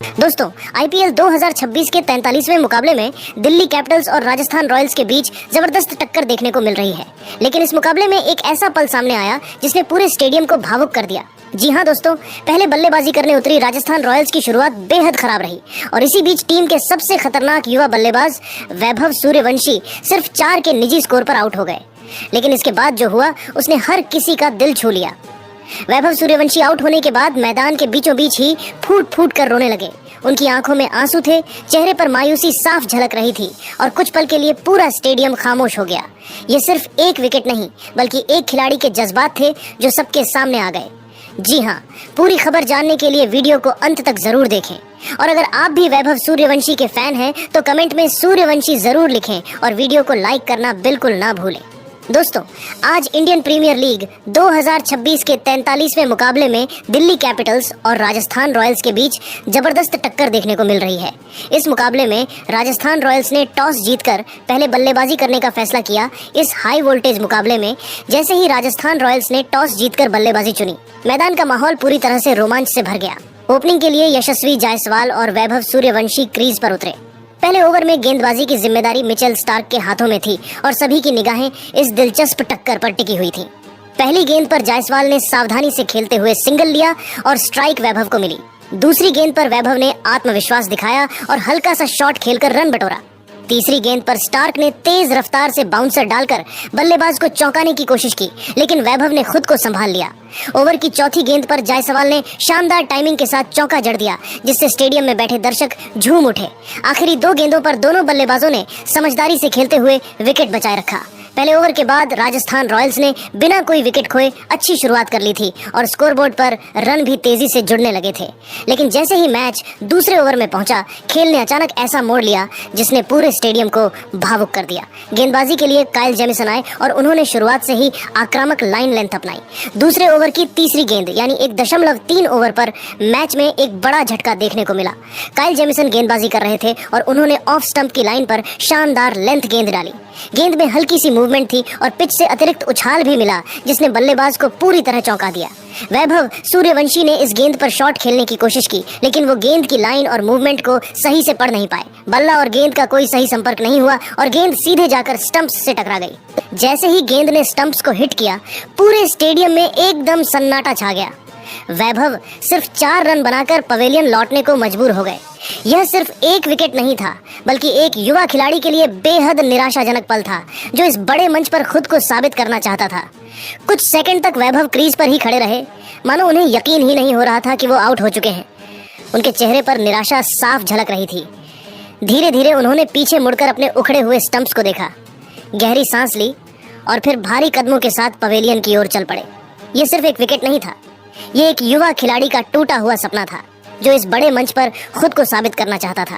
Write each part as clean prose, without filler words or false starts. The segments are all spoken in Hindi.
दोस्तों, आईपीएल 2026 के 43वें मुकाबले में दिल्ली कैपिटल्स और राजस्थान रॉयल्स के बीच जबरदस्त टक्कर देखने को मिल रही है। लेकिन इस मुकाबले में एक ऐसा पल सामने आया जिसने पूरे स्टेडियम को भावुक कर दिया। जी हां दोस्तों, पहले बल्लेबाजी करने उतरी राजस्थान रॉयल्स की शुरुआत बेहद खराब रही और इसी बीच टीम के सबसे खतरनाक युवा बल्लेबाज वैभव सूर्यवंशी सिर्फ 4 के निजी स्कोर पर आउट हो गए। लेकिन इसके बाद जो हुआ उसने हर किसी का दिल छू लिया। वैभव सूर्यवंशी आउट होने के बाद मैदान के बीचों बीच ही फूट फूट कर रोने लगे। उनकी आंखों में आंसू थे, चेहरे पर मायूसी साफ झलक रही थी और कुछ पल के लिए पूरा स्टेडियम खामोश हो गया। ये सिर्फ एक विकेट नहीं बल्कि एक खिलाड़ी के जज्बात थे जो सबके सामने आ गए। जी हाँ, पूरी खबर जानने के लिए वीडियो को अंत तक जरूर देखें और अगर आप भी वैभव सूर्यवंशी के फैन हैं तो कमेंट में सूर्यवंशी जरूर लिखें और वीडियो को लाइक करना बिल्कुल ना भूलें। दोस्तों, आज इंडियन प्रीमियर लीग 2026 के 43वें मुकाबले में दिल्ली कैपिटल्स और राजस्थान रॉयल्स के बीच जबरदस्त टक्कर देखने को मिल रही है। इस मुकाबले में राजस्थान रॉयल्स ने टॉस जीतकर पहले बल्लेबाजी करने का फैसला किया। इस हाई वोल्टेज मुकाबले में जैसे ही राजस्थान रॉयल्स ने टॉस जीतकर बल्लेबाजी चुनी, मैदान का माहौल पूरी तरह से रोमांच से भर गया। ओपनिंग के लिए यशस्वी जायसवाल और वैभव सूर्यवंशी क्रीज पर उतरे। पहले ओवर में गेंदबाजी की जिम्मेदारी मिचेल स्टार्क के हाथों में थी और सभी की निगाहें इस दिलचस्प टक्कर पर टिकी हुई थी। पहली गेंद पर जायसवाल ने सावधानी से खेलते हुए सिंगल लिया और स्ट्राइक वैभव को मिली। दूसरी गेंद पर वैभव ने आत्मविश्वास दिखाया और हल्का सा शॉट खेलकर रन बटोरा। तीसरी गेंद पर स्टार्क ने तेज रफ्तार से बाउंसर डालकर बल्लेबाज को चौंकाने की कोशिश की, लेकिन वैभव ने खुद को संभाल लिया। ओवर की चौथी गेंद पर जायसवाल ने शानदार टाइमिंग के साथ चौका जड़ दिया, जिससे स्टेडियम में बैठे दर्शक झूम उठे। आखिरी 2 गेंदों पर दोनों बल्लेबाजों ने समझदारी से खेलते हुए विकेट बचाए रखा। पहले ओवर के बाद राजस्थान रॉयल्स ने बिना कोई विकेट खोए अच्छी शुरुआत कर ली थी और स्कोरबोर्ड पर रन भी तेजी से जुड़ने लगे थे। लेकिन जैसे ही मैच दूसरे ओवर में पहुंचा, खेल ने अचानक ऐसा मोड़ लिया जिसने पूरे स्टेडियम को भावुक कर दिया। गेंदबाजी के लिए काइल जेमिसन आए और उन्होंने शुरुआत से ही आक्रामक लाइन लेंथ अपनाई। दूसरे ओवर की तीसरी गेंद यानी 1.3 ओवर पर मैच में एक बड़ा झटका देखने को मिला। काइल जेमिसन गेंदबाजी कर रहे थे और उन्होंने ऑफ स्टंप की लाइन पर शानदार लेंथ गेंद डाली। गेंद में हल्की सी मूवमेंट थी और पिच से अतिरिक्त उछाल भी मिला, जिसने बल्लेबाज को पूरी तरह चौंका दिया। वैभव सूर्यवंशी ने इस गेंद पर शॉट खेलने की कोशिश की, लेकिन वो गेंद की लाइन और मूवमेंट को सही से पढ़ नहीं पाए। बल्ला और गेंद का कोई सही संपर्क नहीं हुआ और गेंद सीधे जाकर स्टंप्स से टकरा गई। जैसे ही गेंद ने स्टंप्स को हिट किया, पूरे स्टेडियम में एकदम सन्नाटा छा गया। वैभव सिर्फ 4 रन बनाकर पवेलियन लौटने को मजबूर हो गए। यह सिर्फ एक विकेट नहीं था, बल्कि एक युवा खिलाड़ी के लिए बेहद निराशाजनक पल था, जो इस बड़े मंच पर खुद को साबित करना चाहता था। कुछ सेकंड तक वैभव क्रीज पर ही खड़े रहे, मानो उन्हें यकीन ही नहीं हो रहा था कि वो आउट हो चुके हैं। उनके चेहरे पर निराशा साफ झलक रही थी। धीरे धीरे उन्होंने पीछे मुड़कर अपने उखड़े हुए स्टंप्स को देखा, गहरी सांस ली और फिर भारी कदमों के साथ पवेलियन की ओर चल पड़े। ये सिर्फ एक विकेट नहीं था, ये एक युवा खिलाड़ी का टूटा हुआ सपना था, जो इस बड़े मंच पर खुद को साबित करना चाहता था।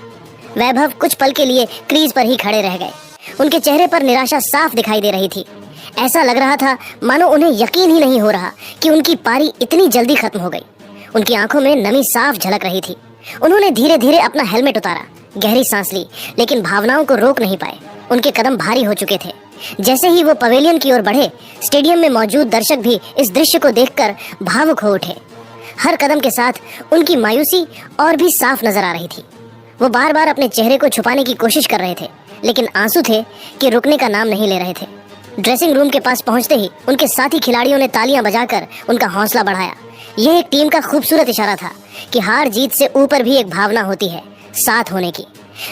वैभव कुछ पल के लिए क्रीज पर ही खड़े रह गए। उनके चेहरे पर निराशा साफ दिखाई दे रही थी। ऐसा लग रहा था मानो उन्हें यकीन ही नहीं हो रहा कि उनकी पारी इतनी जल्दी खत्म हो गई। उनकी आंखों में नमी साफ झलक रही थी। उन्होंने धीरे धीरे अपना हेलमेट उतारा, गहरी सांस ली, लेकिन भावनाओं को रोक नहीं पाए। उनके कदम भारी हो चुके थे। जैसे ही वो पवेलियन की ओर बढ़े, स्टेडियम में मौजूद दर्शक भी इस दृश्य को देखकर भावुक हो उठे। हर कदम के साथ उनकी मायूसी और भी साफ नजर आ रही थी। वो बार बार अपने चेहरे को छुपाने की कोशिश कर रहे थे, लेकिन आंसू थे कि रुकने का नाम नहीं ले रहे थे। ड्रेसिंग रूम के पास पहुंचते ही उनके साथी खिलाड़ियों ने तालियां बजाकर उनका हौसला बढ़ाया। यह एक टीम का खूबसूरत इशारा था कि हार जीत से ऊपर भी एक भावना होती है, साथ होने की।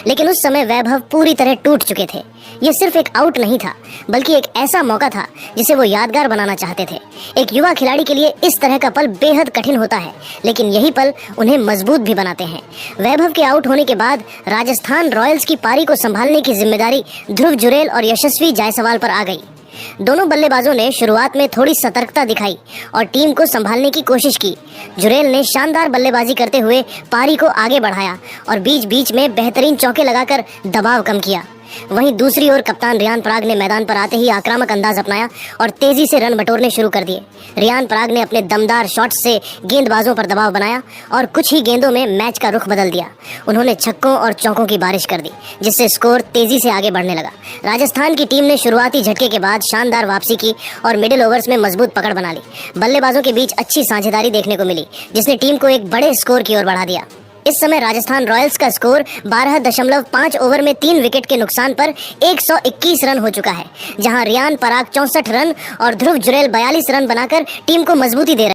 लेकिन उस समय वैभव पूरी तरह टूट चुके थे। यह सिर्फ एक आउट नहीं था, बल्कि एक ऐसा मौका था जिसे वो यादगार बनाना चाहते थे। एक युवा खिलाड़ी के लिए इस तरह का पल बेहद कठिन होता है, लेकिन यही पल उन्हें मजबूत भी बनाते हैं। वैभव के आउट होने के बाद राजस्थान रॉयल्स की पारी को संभालने की जिम्मेदारी ध्रुव जुरेल और यशस्वी जायसवाल पर आ गई। दोनों बल्लेबाजों ने शुरुआत में थोड़ी सतर्कता दिखाई और टीम को संभालने की कोशिश की। जुरेल ने शानदार बल्लेबाजी करते हुए पारी को आगे बढ़ाया और बीच बीच में बेहतरीन चौके लगाकर दबाव कम किया। वहीं दूसरी ओर कप्तान रियान पराग ने मैदान पर आते ही आक्रामक अंदाज अपनाया और तेजी से रन बटोरने शुरू कर दिए। रियान पराग ने अपने दमदार शॉट्स से गेंदबाजों पर दबाव बनाया और कुछ ही गेंदों में मैच का रुख बदल दिया। उन्होंने छक्कों और चौकों की बारिश कर दी, जिससे स्कोर तेजी से आगे बढ़ने लगा। राजस्थान की टीम ने शुरुआती झटके के बाद शानदार वापसी की और मिडिल ओवर्स में मजबूत पकड़ बना ली। बल्लेबाजों के बीच अच्छी साझेदारी देखने को मिली, जिसने टीम को एक बड़े स्कोर की ओर बढ़ा दिया। इस समय राजस्थान रॉयल्स का स्कोर 12.5 ओवर में 3 विकेट के नुकसान पर 121 रन हो चुका है, जहां रियान पराग 64 रन और ध्रुव जुरैल 42 रन बनाकर टीम को मजबूती दे रहे हैं।